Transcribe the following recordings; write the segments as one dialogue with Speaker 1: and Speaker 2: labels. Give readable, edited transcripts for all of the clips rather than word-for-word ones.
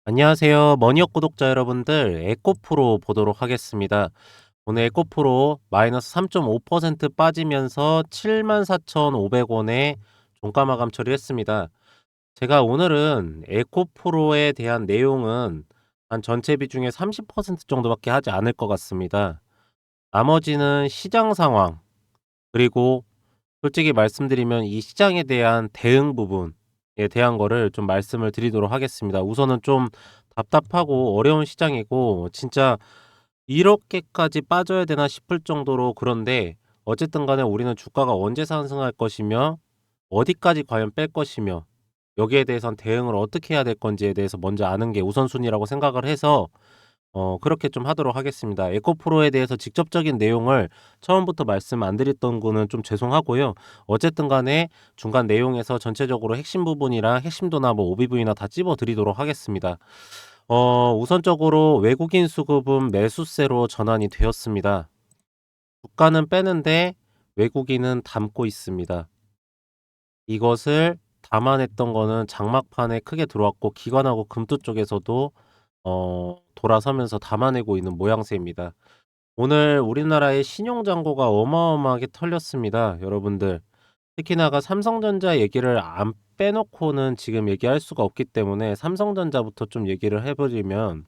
Speaker 1: 안녕하세요. 머니업 구독자 여러분들, 에코프로 보도록 하겠습니다. 오늘 에코프로 마이너스 3.5% 빠지면서 74,500원에 종가 마감 처리했습니다. 제가 오늘은 에코프로에 대한 내용은 한 전체 비중의 30% 정도밖에 하지 않을 것 같습니다. 나머지는 시장 상황, 그리고 솔직히 말씀드리면 이 시장에 대한 대응 부분에 대한 거를 좀 말씀을 드리도록 하겠습니다. 우선은 좀 답답하고 어려운 시장이고 진짜 '이렇게까지 빠져야 되나?' 싶을 정도로 그런데 어쨌든 간에 우리는 주가가 언제 상승할 것이며 어디까지 과연 뺄 것이며 여기에 대해선 대응을 어떻게 해야 될 건지에 대해서 먼저 아는 게 우선순위라고 생각을 해서 그렇게 좀 하도록 하겠습니다. 에코프로에 대해서 직접적인 내용을 처음부터 말씀 안 드렸던 거는 좀 죄송하고요. 어쨌든 간에 중간 내용에서 전체적으로 핵심 부분이랑 핵심도나 뭐 오비브이나 다 찝어 드리도록 하겠습니다. 우선적으로 외국인 수급은 매수세로 전환이 되었습니다. 주가는 빼는데 외국인은 담고 있습니다. 이것을 담아냈던 거는 장막판에 크게 들어왔고 기관하고 금투 쪽에서도 돌아서면서 담아내고 있는 모양새입니다. 오늘 우리나라의 신용 잔고가 어마어마하게 털렸습니다, 여러분들. 특히나가 삼성전자 얘기를 안 빼놓고는 지금 얘기할 수가 없기 때문에 삼성전자부터 좀 얘기를 해 버리면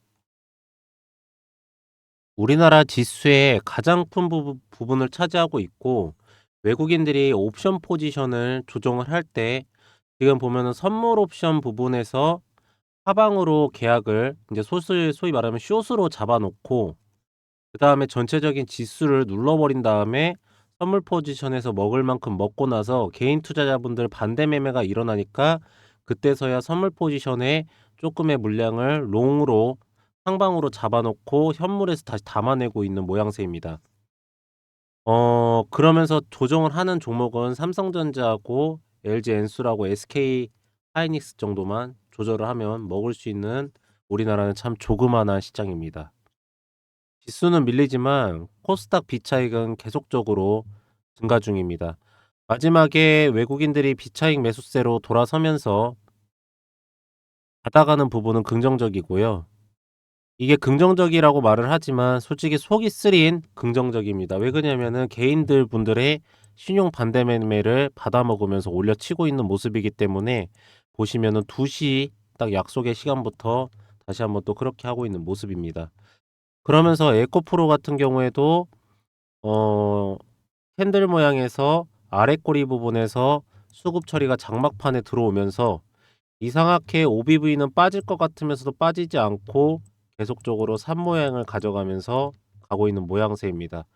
Speaker 1: 우리나라 지수의 가장 큰 부분을 차지하고 있고 외국인들이 옵션 포지션을 조정을 할 때 지금 보면은 선물 옵션 부분에서 하방으로 계약을 이제 소위 말하면 숏으로 잡아 놓고 그다음에 전체적인 지수를 눌러버린 다음에 선물 포지션에서 먹을 만큼 먹고 나서 개인 투자자분들 반대 매매가 일어나니까 그때서야 선물 포지션에 쪼끔의 물량을 롱으로 상방으로 잡아 놓고 현물에서 다시 담아내고 있는 모양새입니다. 그러면서 조정을 하는 종목은 삼성전자하고 LG엔솔하고 SK하이닉스 정도만 조절을 하면 먹을 수 있는 우리나라는 참 조그마한 시장입니다. 지수는 밀리지만 코스닥 비차익은 계속적으로 증가 중입니다. 마지막에 외국인들이 비차익 매수세로 돌아서면서 받아가는 부분은 긍정적이고요. 이게 긍정적이라고 말을 하지만 솔직히 속이 쓰린 긍정적입니다. 왜 그러냐면은 개인들 분들의 신용 반대 매매를 받아먹으면서 올려치고 있는 모습이기 때문에 보시면은 2시 딱 약속의 시간부터 다시 한번 또 그렇게 하고 있는 모습입니다. 그러면서 에코프로 같은 경우에도 어 캔들 모양에서 아래 꼬리 부분에서 수급 처리가 장막판에 들어오면서 이상하게 OBV는 빠질 것 같으면서도 빠지지 않고 계속적으로 산 모양을 가져가면서 가고 있는 모양새입니다.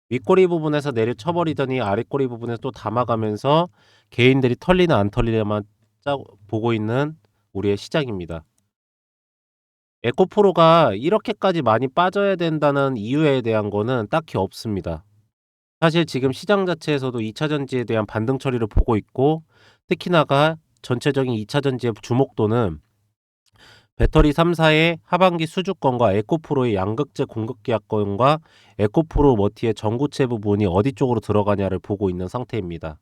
Speaker 1: 윗꼬리 부분에서 내려쳐 버리더니 아랫꼬리 부분에서 또 담아가면서 개인들이 털리나 안 털리나만 보고 있는 우리의 시장입니다. 에코프로가 이렇게까지 많이 빠져야 된다는 이유에 대한 거는 딱히 없습니다. 사실 지금 시장 자체에서도 2차 전지에 대한 반등 처리를 보고 있고 특히나가 전체적인 2차 전지의 주목도는 배터리 3 사의 하반기 수주권과 에코프로의 양극재 공급 계약권과 에코프로 머티의 전구체 부분이 어디 쪽으로 들어가냐를 보고 있는 상태입니다.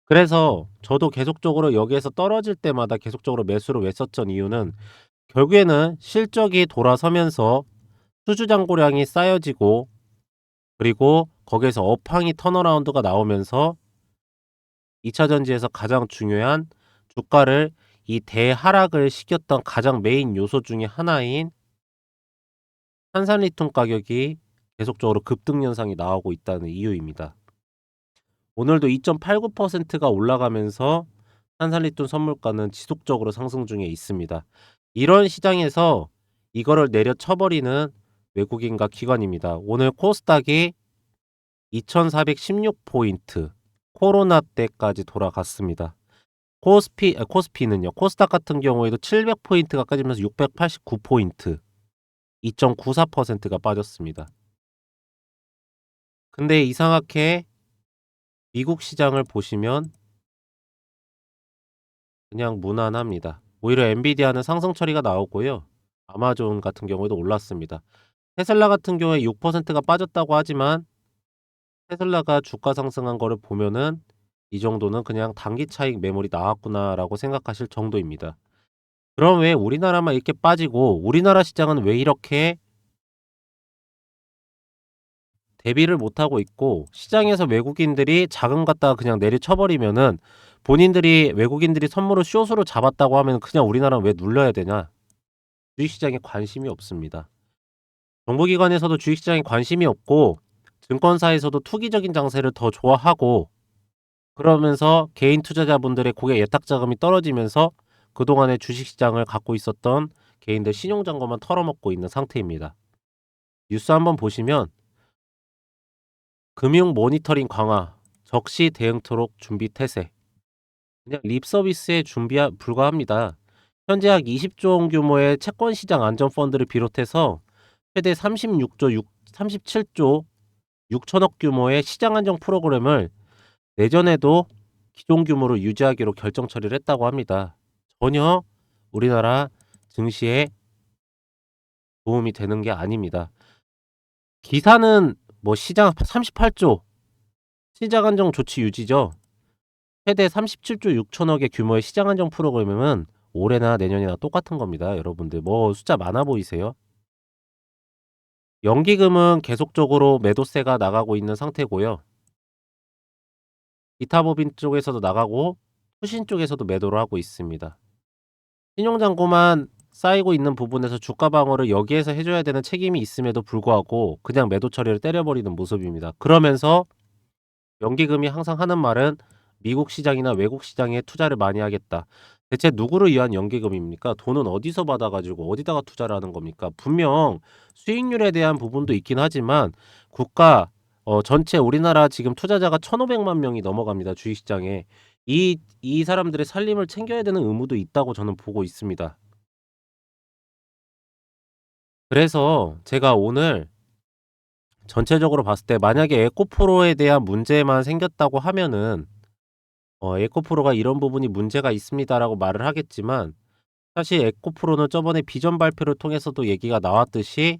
Speaker 1: 그래서 저도 계속적으로 여기에서 떨어질 때마다 계속적으로 매수를 외쳤던 이유는 결국에는 실적이 돌아서면서 수주 잔고량이 쌓여지고 그리고 거기에서 업황이 턴어라운드가 나오면서 2차 전지에서 가장 중요한 주가를 이 대하락을 시켰던 가장 메인 요소 중에 하나인 한산리튬 가격이 계속적으로 급등 현상이 나오고 있다는 이유입니다. 오늘도 2.89%가 올라가면서 한산리튬 선물가는 지속적으로 상승 중에 있습니다. 이런 시장에서 이거를 내려쳐 버리는 외국인과 기관입니다. 오늘 코스닥이 2,416 포인트 코로나 때까지 돌아갔습니다. 코스피는요. 코스닥 같은 경우에도 700 포인트가 까지면서 689 포인트 2.94%가 빠졌습니다. 근데 이상하게 미국 시장을 보시면 그냥 무난합니다. 오히려 엔비디아는 상승 처리가 나오고요. 아마존 같은 경우에도 올랐습니다. 테슬라 같은 경우에 6%가 빠졌다고 하지만 테슬라가 주가 상승한 거를 보면은 '이 정도는 그냥 단기 차익 매물이 나왔구나.'라고 생각하실 정도입니다. 그럼 왜 우리나라만 이렇게 빠지고 우리나라 시장은 왜 이렇게 대비를 못하고 있고 시장에서 외국인들이 자금 갖다가 그냥 내리쳐 버리면은 본인들이 외국인들이 선물을 숏으로 잡았다고 하면 그냥 우리나라는 왜 눌려야 되냐. 주식시장에 관심이 없습니다. 정부기관에서도 주식시장에 관심이 없고 증권사에서도 투기적인 장세를 더 좋아하고 그러면서 개인 투자자분들의 고객 예탁자금이 떨어지면서 그동안의 주식시장을 갖고 있었던 개인들 신용잔고만 털어먹고 있는 상태입니다. 뉴스 한번 보시면 금융 모니터링 강화, 적시 대응토록 준비 태세. 그냥 립 서비스에 불과합니다. 현재 약 20조 원 규모의 채권 시장 안전 펀드를 비롯해서 최대 37조 6천억 규모의 시장 안정 프로그램을 내년에도 기존 규모로 유지하기로 결정 처리를 했다고 합니다. 전혀 우리나라 증시에 도움이 되는 게 아닙니다. 기사는 뭐 시장 38조 시장 안정 조치 유지죠. 최대 37조 6천억의 규모의 시장 안정 프로그램은 올해나 내년이나 똑같은 겁니다. 여러분들 뭐 숫자 많아 보이세요? 연기금은 계속적으로 매도세가 나가고 있는 상태고요. 기타법인 쪽에서도 나가고 투신 쪽에서도 매도를 하고 있습니다. 신용잔고만 쌓이고 있는 부분에서 주가 방어를 여기에서 해줘야 되는 책임이 있음에도 불구하고 그냥 매도 처리를 때려버리는 모습입니다. 그러면서 연기금이 항상 하는 말은 미국 시장이나 외국 시장에 투자를 많이 하겠다. 대체 누구를 위한 연기금입니까? 돈은 어디서 받아가지고 어디다가 투자를 하는 겁니까? 분명 수익률에 대한 부분도 있긴 하지만 국가 전체 우리나라 지금 투자자가 1,500만 명이 넘어갑니다. 주식시장에. 이 사람들의 살림을 챙겨야 되는 의무도 있다고 저는 보고 있습니다. 그래서 제가 오늘 전체적으로 봤을 때 만약에 에코프로에 대한 문제만 생겼다고 하면은 에코프로가 이런 부분이 문제가 있습니다라고 말을 하겠지만 사실 에코프로는 저번에 비전 발표를 통해서도 얘기가 나왔듯이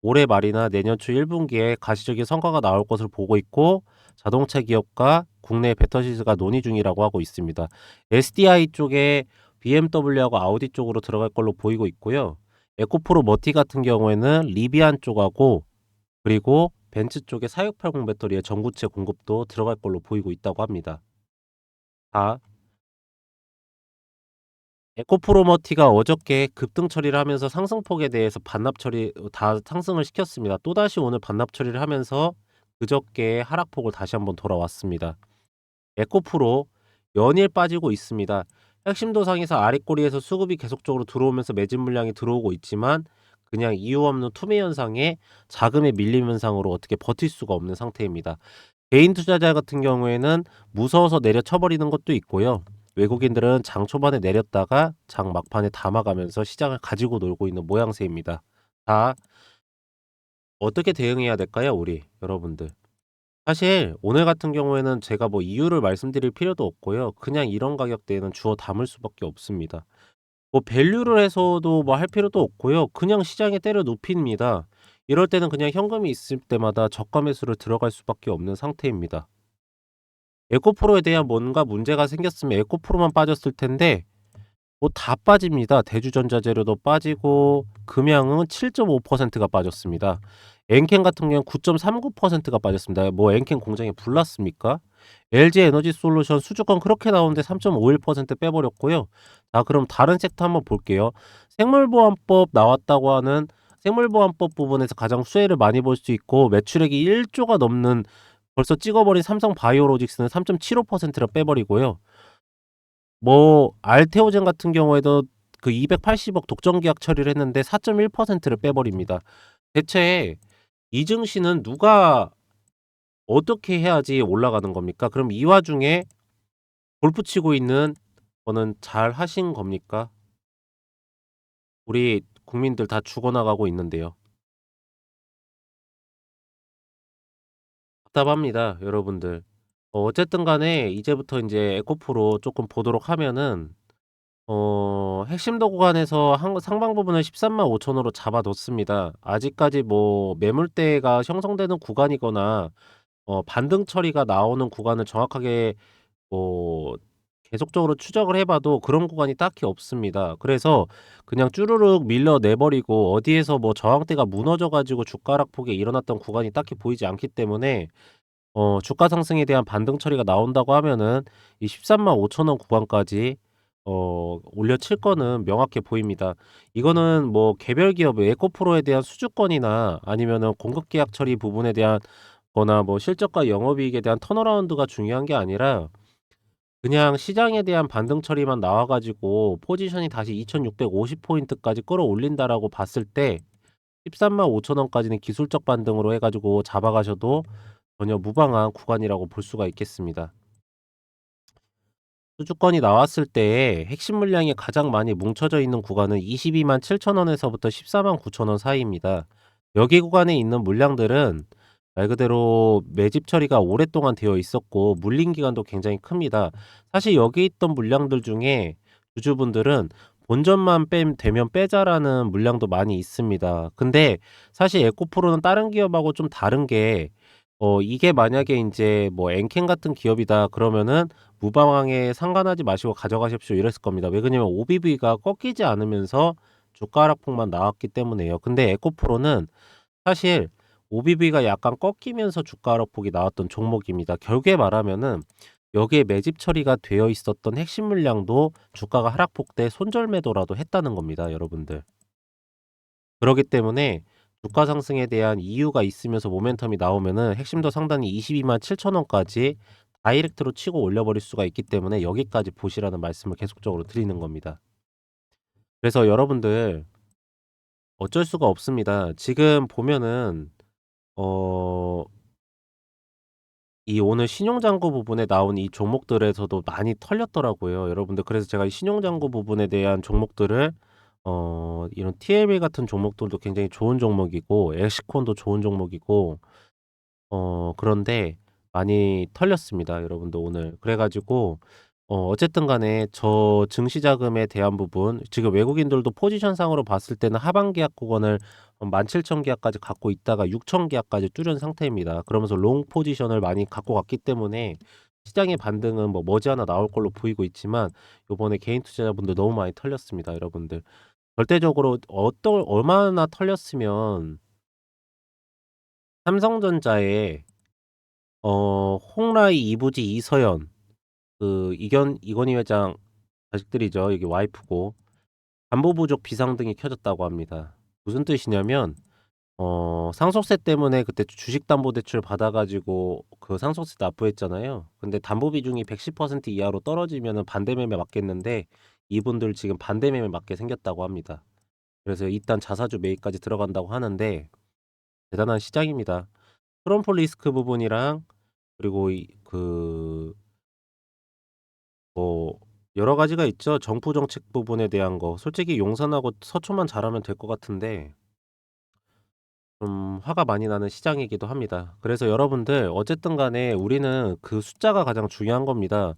Speaker 1: 올해 말이나 내년 초 1분기에 가시적인 성과가 나올 것을 보고 있고 자동차 기업과 국내 배터리가 논의 중이라고 하고 있습니다. SDI 쪽에 BMW하고 아우디 쪽으로 들어갈 걸로 보이고 있고요. 에코프로 머티 같은 경우에는 리비안 쪽하고 그리고 벤츠 쪽에 4680 배터리의 전구체 공급도 들어갈 걸로 보이고 있다고 합니다. 다 에코프로머티가 어저께 급등 처리를 하면서 상승폭에 대해서 반납 처리 다 상승을 시켰습니다. 또다시 오늘 반납 처리를 하면서 그저께 하락폭을 다시 한번 돌아왔습니다. 에코프로 연일 빠지고 있습니다. 핵심 도상에서 아랫꼬리에서 수급이 계속적으로 들어오면서 매집 물량이 들어오고 있지만 그냥 이유 없는 투매 현상에 자금의 밀림 현상으로 어떻게 버틸 수가 없는 상태입니다. 개인 투자자 같은 경우에는 무서워서 내려쳐버리는 것도 있고요. 외국인들은 장 초반에 내렸다가 장 막판에 담아가면서 시장을 가지고 놀고 있는 모양새입니다. 자, 어떻게 대응해야 될까요, 우리 여러분들? 사실 오늘 같은 경우에는 제가 뭐 이유를 말씀드릴 필요도 없고요. 그냥 이런 가격대에는 주워 담을 수밖에 없습니다. 뭐 밸류를 해서도 뭐 할 필요도 없고요. 그냥 시장에 때려 눕힙니다. 이럴 때는 그냥 현금이 있을 때마다 저가 매수를 들어갈 수밖에 없는 상태입니다. 에코프로에 대한 뭔가 문제가 생겼으면 에코프로만 빠졌을 텐데 뭐 다 빠집니다. 대주전자재료도 빠지고 금양은 7.5%가 빠졌습니다. 엔캔 같은 경우는 9.39%가 빠졌습니다. 뭐 엔캔 공장에 불 났습니까? LG에너지솔루션 수주권 그렇게 나오는데 3.51% 빼버렸고요. 자, 그럼 다른 섹터 한번 볼게요. 생물보안법 나왔다고 하는 생물보안법 부분에서 가장 수혜를 많이 볼 수 있고 매출액이 1조가 넘는 벌써 찍어버린 삼성바이오로직스는 3.75%를 빼버리고요. 뭐 알테오젠 같은 경우에도 그 280억 독점 계약 처리를 했는데 4.1%를 빼버립니다. 대체 이 증시는 누가 어떻게 해야지 올라가는 겁니까? 그럼 이 와중에 골프 치고 있는 거는 잘 하신 겁니까? 우리 국민들 다 죽어나가고 있는데요. 답답합니다, 여러분들. 어쨌든 간에 이제부터 인제 에코프로 쪼끔 보도록 하면은 핵심도 구간에서 상방 부분을 135,000으로 잡아 뒀습니다. 아직까지 뭐 매물대가 형성되는 구간이거나 반등 처리가 나오는 구간을 정확하게 뭐 계속적으로 추적을 해 봐도 그런 구간이 딱히 없습니다. 그래서 그냥 쭈루룩 밀려내 버리고 어디에서 뭐 저항대가 무너져 가지고 주가 하락폭이 일어났던 구간이 딱히 보이지 않기 때문에 주가 상승에 대한 반등 처리가 나온다고 하면은 이 135,000원 구간까지 올려칠 거는 명확해 보입니다. 이거는 뭐 개별 기업의 에코프로에 대한 수주권이나 아니면은 공급 계약 처리 부분에 대한 거나 뭐 실적과 영업이익에 대한 턴어라운드가 중요한 게 아니라 그냥 시장에 대한 반등 처리만 나와 가지고 포지션이 다시 2,650 포인트까지 끌어올린다라고 봤을 때 135,000원까지는 기술적 반등으로 해 가지고 잡아 가셔도 전혀 무방한 구간이라고 볼 수가 있겠습니다. 수주권이 나왔을 때에 핵심 물량이 가장 많이 뭉쳐져 있는 구간은 227,000 원에서부터 149,000원 사이입니다. 여기 구간에 있는 물량들은 말 그대로 매집 처리가 오랫동안 되어 있었고 물린 기간도 굉장히 큽니다. 사실 여기 있던 물량들 중에 주주분들은 본전만 되면 빼자라는 물량도 많이 있습니다. 근데 사실 에코프로는 다른 기업하고 좀 다른 게 이게 만약에 인제 뭐 엔캔 같은 기업이다 그러면은 무방황에 상관하지 마시고 가져가십시오 이랬을 겁니다. 왜 그러냐면 OBV가 꺾이지 않으면서 주가 하락폭만 나왔기 때문에요. 근데 에코프로는 사실 OBV가 약간 꺾이면서 주가 하락폭이 나왔던 종목입니다. 결국에 말하면은 여기에 매집 처리가 되어 있었던 핵심 물량도 주가가 하락폭 때 손절 매도라도 했다는 겁니다, 여러분들. 그러기 때문에 주가 상승에 대한 이유가 있으면서 모멘텀이 나오면은 핵심도 상단이 227,000 원까지 다이렉트로 치고 올려버릴 수가 있기 때문에 여기까지 보시라는 말씀을 계속적으로 드리는 겁니다. 그래서 여러분들 어쩔 수가 없습니다. 지금 보면은 어 이 오늘 신용잔고 부분에 나온 이 종목들에서도 많이 털렸더라고요, 여러분들. 그래서 제가 이 신용잔고 부분에 대한 종목들을 이런 TLB 같은 종목들도 굉장히 좋은 종목이고 엑시콘도 좋은 종목이고 그런데 많이 털렸습니다, 여러분들 오늘. 그래 가지고 어쨌든 간에 저 증시 자금에 대한 부분 지금 외국인들도 포지션상으로 봤을 때는 하방 계약 구간을 17,000 계약까지 갖고 있다가 6,000 계약까지 뚫은 상태입니다. 그러면서 롱 포지션을 많이 갖고 갔기 때문에 시장의 반등은 뭐 머지않아 나올 걸로 보이고 있지만 요번에 개인 투자자분들 너무 많이 털렸습니다, 여러분들. 절대적으로 얼마나 털렸으면 삼성전자의 홍라이, 이부지, 이서연 이건희 회장 자식들이죠. 이게 와이프고 담보 부족 비상등이 켜졌다고 합니다. 무슨 뜻이냐면 상속세 때문에 그때 주식담보대출 받아 가지고 그 상속세 납부했잖아요. 근데 담보 비중이 110% 이하로 떨어지면은 반대매매 맞겠는데 이분들 지금 반대매매 맞게 생겼다고 합니다. 그래서 일단 자사주 매입까지 들어간다고 하는데 대단한 시장입니다. 트럼프 리스크 부분이랑 그리고 뭐 여러 가지가 있죠. 정부 정책 부분에 대한 거. 솔직히 용산하고 서초만 잘하면 될 것 같은데 좀 화가 많이 나는 시장이기도 합니다. 그래서 여러분들 어쨌든 간에 우리는 그 숫자가 가장 중요한 겁니다.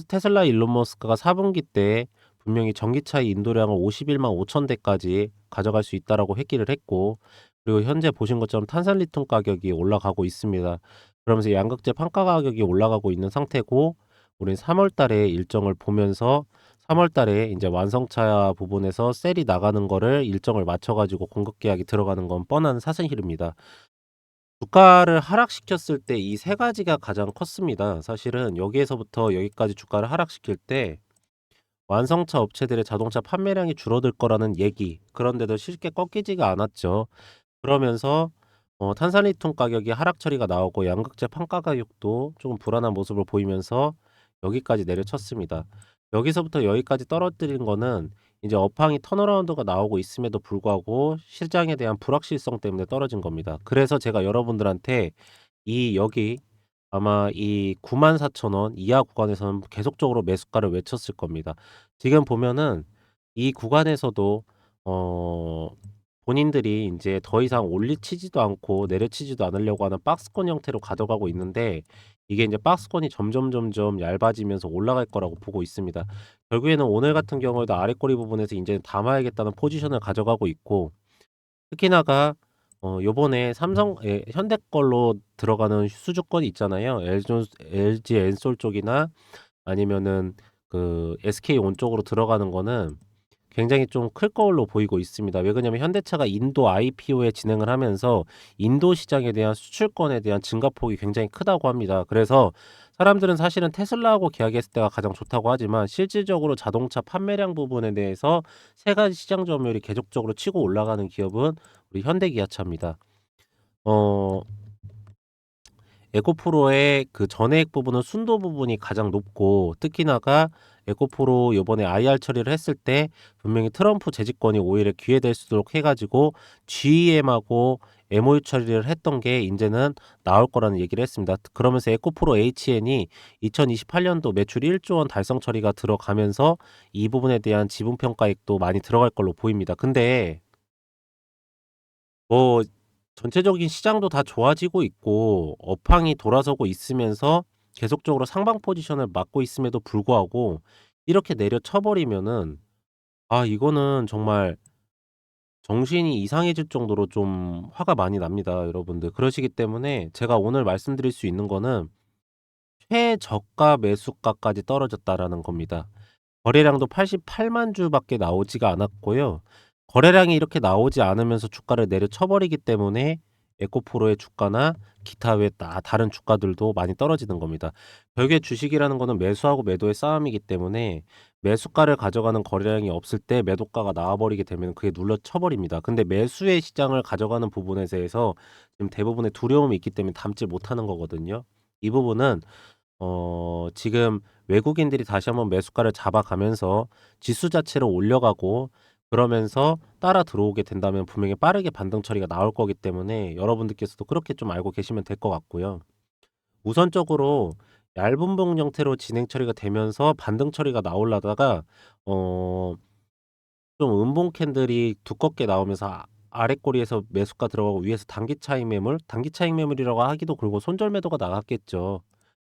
Speaker 1: 테슬라 일론 머스크가 4 분기 때 분명히 전기차의 인도량을 51만 5천 대까지 가져갈 수 있다라고 했기를 했고 그리고 현재 보신 것처럼 탄산 리튬 가격이 올라가고 있습니다. 그러면서 양극재 판가 가격이 올라가고 있는 상태고 우린 3월 달에 일정을 보면서 3월 달에 인제 완성차 부분에서 셀이 나가는 거를 일정을 맞춰 가지고 공급 계약이 들어가는 건 뻔한 사실입니다. 주가를 하락시켰을 때 이 세 가지가 가장 컸습니다. 사실은 여기에서부터 여기까지 주가를 하락시킬 때 완성차 업체들의 자동차 판매량이 줄어들 거라는 얘기 그런데도 쉽게 꺾이지가 않았죠. 그러면서 탄산리튬 가격이 하락 처리가 나오고 양극재 판가 가격도 조금 불안한 모습을 보이면서 여기까지 내려쳤습니다. 여기서부터 여기까지 떨어뜨린 거는 이제 업황이 턴어라운드가 나오고 있음에도 불구하고 시장에 대한 불확실성 때문에 떨어진 겁니다. 그래서 제가 여러분들한테 여기 아마 이 94,000원 이하 구간에서는 계속적으로 매수가를 외쳤을 겁니다. 지금 보면은 이 구간에서도 어 본인들이 이제 더 이상 올리치지도 않고 내려치지도 않으려고 하는 박스권 형태로 가져가고 있는데 이게 이제 박스권이 점점 얇아지면서 올라갈 거라고 보고 있습니다. 결국에는 오늘 같은 경우에도 아랫꼬리 부분에서 이제 담아야겠다는 포지션을 가져가고 있고 특히나가 요번에 현대 걸로 들어가는 수주권이 있잖아요. LG 엔솔 쪽이나 아니면은 그 SK온 쪽으로 들어가는 거는 굉장히 좀 클 걸로 보이고 있습니다. 왜 그러냐면 현대차가 인도 IPO에 진행을 하면서 인도 시장에 대한 수출권에 대한 증가폭이 굉장히 크다고 합니다. 그래서 사람들은 사실은 테슬라하고 계약했을 때가 가장 좋다고 하지만 실질적으로 자동차 판매량 부분에 대해서 세 가지 시장 점유율이 계속적으로 치고 올라가는 기업은 우리 현대기아차입니다. 어 에코프로의 그 전해액 부분은 순도 부분이 가장 높고, 특히나가 에코프로 요번에 IR 처리를 했을 때 분명히 트럼프 재집권이 오히려 기회될 수록 해 가지고 GM하고 MOU 처리를 했던 게 인제는 나올 거라는 얘기를 했습니다. 그러면서 에코프로 HN이 2028년도 매출 1조 원 달성 처리가 들어가면서 이 부분에 대한 지분 평가액도 많이 들어갈 걸로 보입니다. 근데 뭐 전체적인 시장도 다 좋아지고 있고 업황이 돌아서고 있으면서 계속적으로 상방 포지션을 맞고 있음에도 불구하고 이렇게 내려쳐 버리면은, 이거는 정말 정신이 이상해질 정도로 좀 화가 많이 납니다, 여러분들. 그러시기 때문에 제가 오늘 말씀드릴 수 있는 거는 최저가 매수가까지 떨어졌다라는 겁니다. 거래량도 88만 주밖에 나오지가 않았고요. 거래량이 이렇게 나오지 않으면서 주가를 내려쳐 버리기 때문에 에코프로의 주가나 기타 외 다른 주가들도 많이 떨어지는 겁니다. 결국에 주식이라는 거는 매수하고 매도의 싸움이기 때문에 매수가를 가져가는 거래량이 없을 때 매도가가 나와 버리게 되면 그게 눌러쳐 버립니다. 근데 매수의 시장을 가져가는 부분에 대해서 지금 대부분의 두려움이 있기 때문에 담지 못하는 거거든요. 이 부분은 지금 외국인들이 다시 한번 매수가를 잡아가면서 지수 자체를 올려가고 그러면서 따라 들어오게 된다면 분명히 빠르게 반등 처리가 나올 거기 때문에 여러분들께서도 그렇게 좀 알고 계시면 될 것 같고요. 우선적으로 얇은 봉 형태로 진행 처리가 되면서 반등 처리가 나오려다가 어 좀 음봉 캔들이 두껍게 나오면서 아래 꼬리에서 매수가 들어가고 위에서 단기 차익 매물, 단기 차익 매물이라고 하기도 그렇고 손절 매도가 나갔겠죠.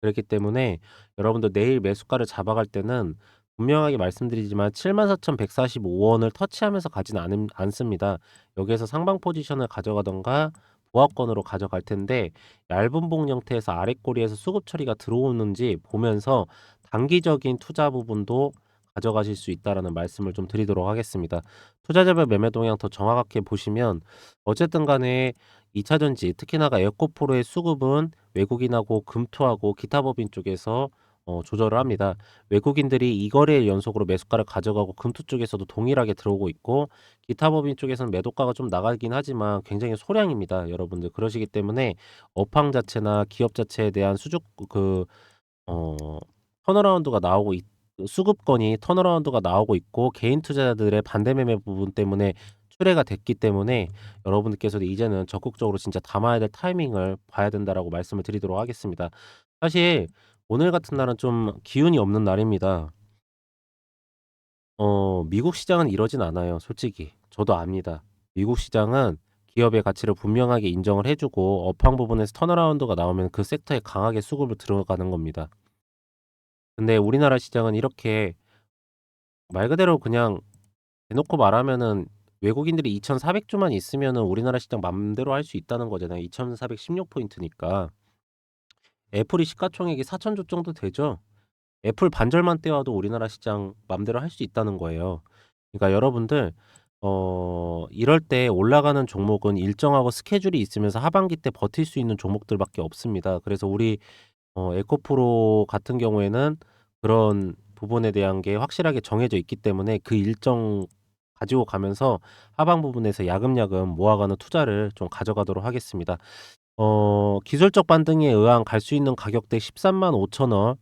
Speaker 1: 그렇기 때문에 여러분들 내일 매수가를 잡아갈 때는 분명하게 말씀드리지만 74,145 원을 터치하면서 가지는 않습니다. 여기에서 상방 포지션을 가져가든가 보합권으로 가져갈 텐데, 얇은 봉 형태에서 아랫꼬리에서 수급 처리가 들어오는지 보면서 단기적인 투자 부분도 가져가실 수 있다라는 말씀을 좀 드리도록 하겠습니다. 투자자별 매매 동향 더 정확하게 보시면 어쨌든 간에 2차 전지, 특히나가 에코프로의 수급은 외국인하고 금투하고 기타 법인 쪽에서 조절을 합니다. 외국인들이 이 거래일 연속으로 매수가를 가져가고 금투 쪽에서도 동일하게 들어오고 있고, 기타 법인 쪽에서는 매도가가 좀 나가긴 하지만 굉장히 소량입니다, 여러분들. 그러시기 때문에 업황 자체나 기업 자체에 대한 수juk 어 턴어라운드가 나오고 있 수급권이 턴어라운드가 나오고 있고 개인 투자자들의 반대 매매 부분 때문에 출회가 됐기 때문에 여러분들께서도 이제는 적극적으로 진짜 담아야 될 타이밍을 봐야 된다라고 말씀을 드리도록 하겠습니다. 사실 오늘 같은 날은 좀 기운이 없는 날입니다. 미국 시장은 이러진 않아요, 솔직히. 저도 압니다. 미국 시장은 기업의 가치를 분명하게 인정을 해 주고 업황 부분에서 턴어라운드가 나오면 그 섹터에 강하게 수급을 들어가는 겁니다. 근데 우리나라 시장은 이렇게 말 그대로 그냥 대놓고 말하면은 외국인들이 2,400 주만 있으면은 우리나라 시장 맘대로 할 수 있다는 거잖아요. 2,416 포인트니까. 애플이 시가총액이 4,000조 정도 되죠. 애플 반절만 떼어도 우리나라 시장 맘대로 할 수 있다는 거예요. 그러니까 여러분들 이럴 때 올라가는 종목은 일정하고 스케줄이 있으면서 하반기 때 버틸 수 있는 종목들밖에 없습니다. 그래서 우리 에코프로 같은 경우에는 그런 부분에 대한 게 확실하게 정해져 있기 때문에 그 일정 가지고 가면서 하방 부분에서 야금야금 모아가는 투자를 좀 가져가도록 하겠습니다. 기술적 반등에 의한 갈 수 있는 가격대 13만 5천 원,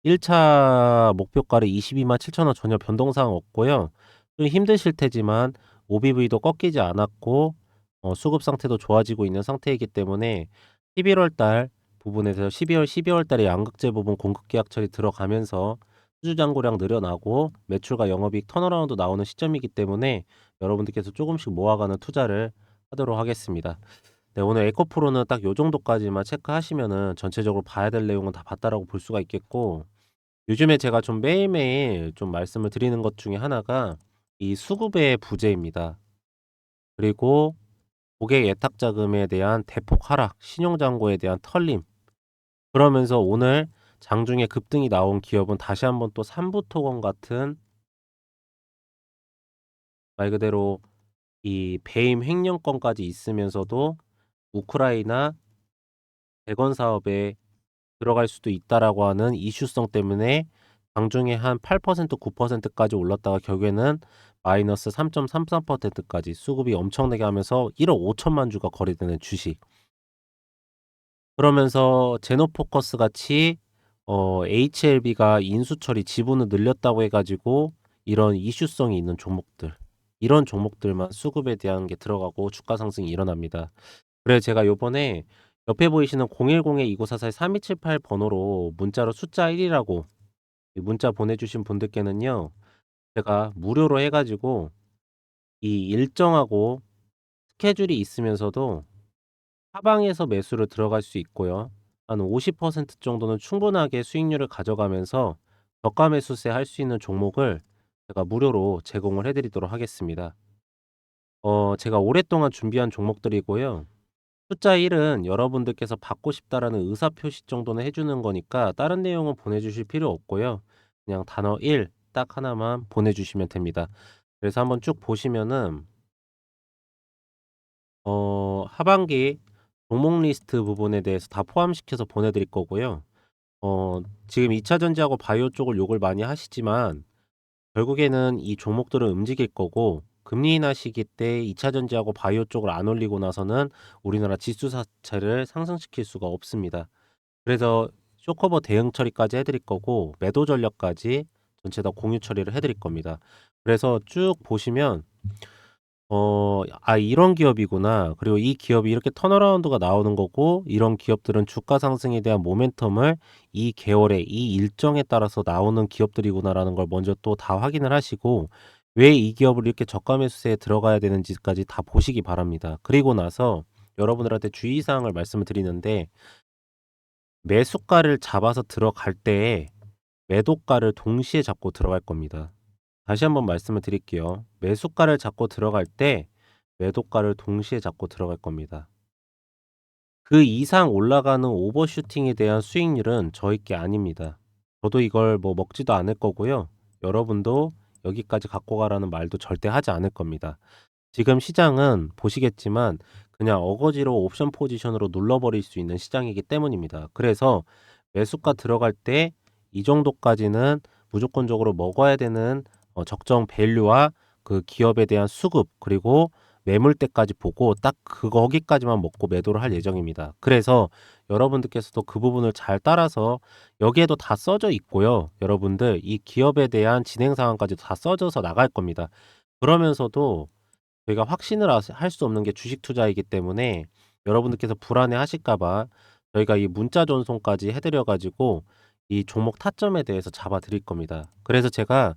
Speaker 1: 1차 목표가를 22만 7천 원 전혀 변동사항 없고요. 좀 힘드실 테지만 OBV도 꺾이지 않았고 수급 상태도 좋아지고 있는 상태이기 때문에 11월 달 부분에서 12월 달에 양극재 부분 공급 계약 처리 들어가면서 수주 잔고량 늘어나고 매출과 영업이익 턴어라운드 나오는 시점이기 때문에 여러분들께서 조금씩 모아가는 투자를 하도록 하겠습니다. 네, 오늘 에코프로는 딱 요 정도까지만 체크하시면은 전체적으로 봐야 될 내용은 다 봤다라고 볼 수가 있겠고, 요즘에 제가 좀 매일매일 좀 말씀을 드리는 것 중에 하나가 이 수급의 부재입니다. 그리고 고객 예탁 자금에 대한 대폭 하락, 신용 잔고에 대한 털림. 그러면서 오늘 장중에 급등이 나온 기업은 다시 한번 또 삼부토건 같은 말 그대로 이 배임 횡령건까지 있으면서도 우크라이나 재건 사업에 들어갈 수도 있다라고 하는 이슈성 때문에 장중에 한 8% 9%까지 올랐다가 결국에는 마이너스 3.33%까지 수급이 엄청나게 하면서 1억 5천만 주가 거래되는 주식. 그러면서 제노포커스 같이 HLB가 인수 처리 지분을 늘렸다고 해 가지고 이런 이슈성이 있는 종목들, 이런 종목들만 수급에 대한 게 들어가고 주가 상승이 일어납니다. 그래서 제가 요번에 옆에 보이시는 010-2944-3278 번호로 문자로 숫자 1이라고 문자 보내주신 분들께는요, 제가 무료로 해 가지고 이 일정하고 스케줄이 있으면서도 하방에서 매수를 들어갈 수 있고요. 한 50% 정도는 충분하게 수익률을 가져가면서 저가 매수세 할 수 있는 종목을 제가 무료로 제공을 해 드리도록 하겠습니다. 제가 오랫동안 준비한 종목들이고요. 숫자 1은 여러분들께서 받고 싶다라는 의사 표시 정도는 해 주는 거니까 다른 내용은 보내 주실 필요 없고요. 그냥 단어 1 딱 하나만 보내 주시면 됩니다. 그래서 한번 쭉 보시면은 하반기 종목 리스트 부분에 대해서 다 포함시켜서 보내 드릴 거고요. 지금 2차 전지하고 바이오 쪽을 욕을 많이 하시지만 결국에는 이 종목들은 움직일 거고, 금리 인하 시기 때 2차 전지하고 바이오 쪽을 안 올리고 나서는 우리나라 지수 자체를 상승시킬 수가 없습니다. 그래서 쇼커버 대응 처리까지 해 드릴 거고, 매도 전략까지 전체 다 공유 처리를 해 드릴 겁니다. 그래서 쭉 보시면 이런 기업이구나. 그리고 이 기업이 이렇게 턴어라운드가 나오는 거고, 이런 기업들은 주가 상승에 대한 모멘텀을 이 개월에 이 일정에 따라서 나오는 기업들이구나라는 걸 먼저 또 다 확인을 하시고, 왜 이 기업을 이렇게 저가 매수세에 들어가야 되는지까지 다 보시기 바랍니다. 그리고 나서 여러분들한테 주의사항을 말씀을 드리는데, 매수가를 잡아서 들어갈 때에 매도가를 동시에 잡고 들어갈 겁니다. 다시 한번 말씀을 드릴게요. 매수가를 잡고 들어갈 때 매도가를 동시에 잡고 들어갈 겁니다. 그 이상 올라가는 오버슈팅에 대한 수익률은 저희 게 아닙니다. 저도 이걸 뭐 먹지도 않을 거고요. 여러분도 여기까지 갖고 가라는 말도 절대 하지 않을 겁니다. 지금 시장은 보시겠지만 그냥 어거지로 옵션 포지션으로 눌러버릴 수 있는 시장이기 때문입니다. 그래서 매수가 들어갈 때 이 정도까지는 무조건적으로 먹어야 되는 적정 밸류와 그 기업에 대한 수급, 그리고 매물대까지 보고 딱 거기까지만 먹고 매도를 할 예정입니다. 그래서 여러분들께서도 그 부분을 잘 따라서, 여기에도 다 써져 있고요. 여러분들 이 기업에 대한 진행 상황까지 다 써져서 나갈 겁니다. 그러면서도 저희가 확신을 할 수 없는 게 주식 투자이기 때문에 여러분들께서 불안해 하실까 봐 저희가 이 문자 전송까지 해 드려 가지고 이 종목 타점에 대해서 잡아 드릴 겁니다. 그래서 제가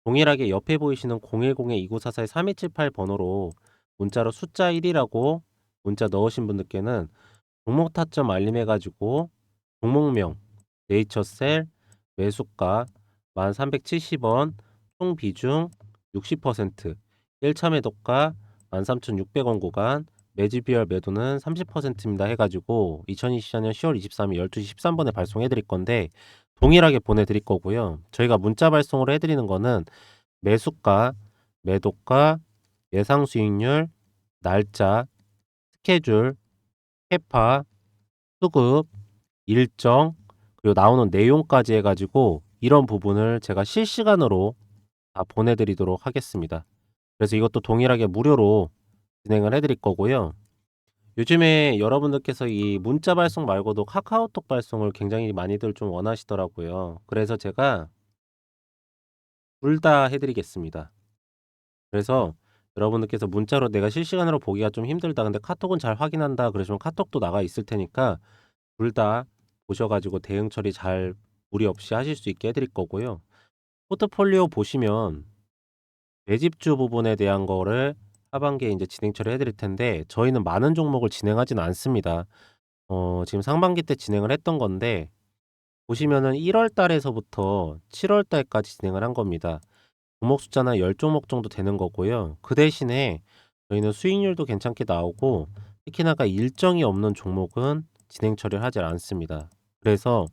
Speaker 1: 동일하게 옆에 보이시는 010-2944-3278 번호로 문자로 숫자 1이라고 문자 넣으신 분들께는 종목 타점 알림해 가지고 종목명, 네이처셀, 매수가 1370원, 총 비중 60%, 1차 매도가 13,600원 구간, 매집비율 매도는 30%입니다 해 가지고 2024년 10월 23일 12시 13분에 발송해 드릴 건데, 동일하게 보내 드릴 거고요. 저희가 문자 발송을 해 드리는 거는 매수가, 매도가, 예상 수익률, 날짜, 스케줄, 캐파, 수급, 일정, 그리고 나오는 내용까지 해 가지고 이런 부분을 제가 실시간으로 다 보내 드리도록 하겠습니다. 그래서 이것도 동일하게 무료로 진행을 해 드릴 거고요. 요즘에 여러분들께서 이 문자 발송 말고도 카카오톡 발송을 굉장히 많이들 좀 원하시더라고요. 그래서 제가 둘 다 해 드리겠습니다. 그래서 여러분들께서 문자로 "내가 실시간으로 보기가 좀 힘들다. 근데 카톡은 잘 확인한다." 그러시면 카톡도 나가 있을 테니까 둘 다 보셔 가지고 대응 처리 잘 무리 없이 하실 수 있게 해 드릴 거고요. 포트폴리오 보시면 매집주 부분에 대한 거를 하반기에 인제 진행 처리해 드릴 텐데, 저희는 많은 종목을 진행하지는 않습니다. 지금 상반기 때 진행을 했던 건데, 보시면은 1월 달에서부터 7월 달까지 진행을 한 겁니다. 종목 숫자는 10 종목 정도 되는 거고요. 그 대신에 저희는 수익률도 괜찮게 나오고, 특히나가 일정이 없는 종목은 진행 처리를 하지 않습니다. 그래서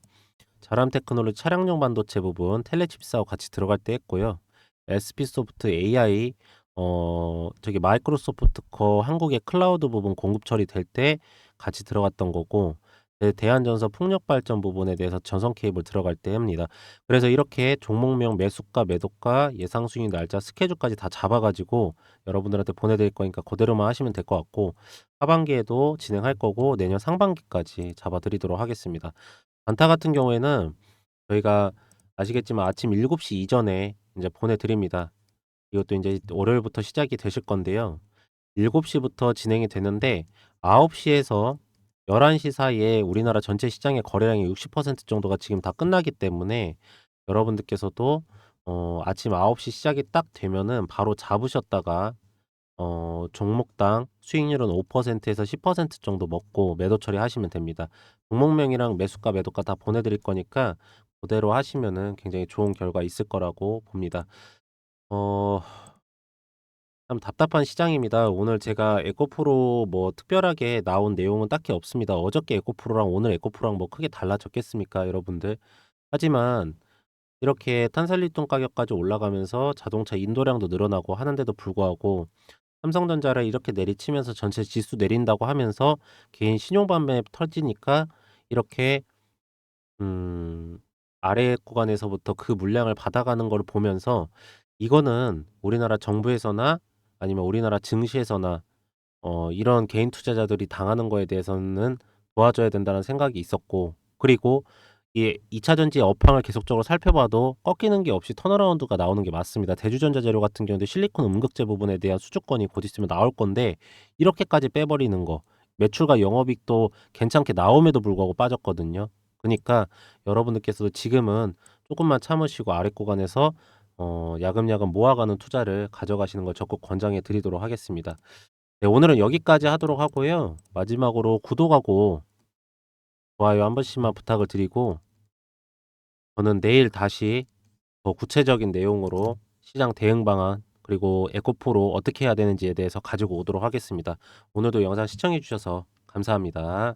Speaker 1: 자람 테크놀로지 차량용 반도체 부분 텔레칩스하고 같이 들어갈 때 했고요. SP소프트 AI 저기 마이크로소프트 거 한국의 클라우드 부분 공급 처리될 때 같이 들어갔던 거고, 대한전서 풍력 발전 부분에 대해서 전선 케이블 들어갈 때 합니다. 그래서 이렇게 종목명 매수가, 매도가, 예상 수익 날짜, 스케줄까지 다 잡아 가지고 여러분들한테 보내 드릴 거니까 그대로만 하시면 될 것 같고, 하반기에도 진행할 거고 내년 상반기까지 잡아 드리도록 하겠습니다. 단타 같은 경우에는 저희가 아시겠지만 아침 7시 이전에 이제 보내 드립니다. 이것도 이제 월요일부터 시작이 되실 건데요. 7시 부터 진행이 되는데 9시 에서 11시 사이에 우리나라 전체 시장의 거래량의 60% 정도가 지금 다 끝나기 때문에 여러분들께서도 아침 9시 시작이 딱 되면은 바로 잡으셨다가 종목당 수익률은 5%에서 10% 정도 먹고 매도 처리하시면 됩니다. 종목명이랑 매수가, 매도가 다 보내 드릴 거니까 그대로 하시면은 굉장히 좋은 결과 있을 거라고 봅니다. 어 참 답답한 시장입니다. 오늘 제가 에코프로 뭐 특별하게 나온 내용은 딱히 없습니다. 어저께 에코프로랑 오늘 에코프로랑 뭐 크게 달라졌겠습니까, 여러분들? 하지만 이렇게 탄산리튬 가격까지 올라가면서 자동차 인도량도 늘어나고 하는데도 불구하고 삼성전자를 이렇게 내리치면서 전체 지수 내린다고 하면서 개인 신용반매 터지니까 이렇게 음 아래 구간에서부터 그 물량을 받아가는 걸 보면서 이거는 우리나라 정부에서나 아니면 우리나라 증시에서나 이런 개인 투자자들이 당하는 거에 대해서는 도와줘야 된다는 생각이 있었고, 그리고 이 2차 전지의 업황을 계속적으로 살펴봐도 꺾이는 게 없이 턴어라운드가 나오는 게 맞습니다. 대주전자 재료 같은 경우도 실리콘 음극재 부분에 대한 수주권이 곧 있으면 나올 건데 이렇게까지 빼버리는 거, 매출과 영업이익도 괜찮게 나옴에도 불구하고 빠졌거든요. 그니까 여러분들께서도 지금은 조금만 참으시고 아래 구간에서 야금야금 모아가는 투자를 가져가시는 걸 적극 권장해 드리도록 하겠습니다. 네, 오늘은 여기까지 하도록 하고요. 마지막으로 구독하고 좋아요 한 번씩만 부탁을 드리고, 저는 내일 다시 더 구체적인 내용으로 시장 대응 방안 그리고 에코프로 어떻게 해야 되는지에 대해서 가지고 오도록 하겠습니다. 오늘도 영상 시청해 주셔서 감사합니다.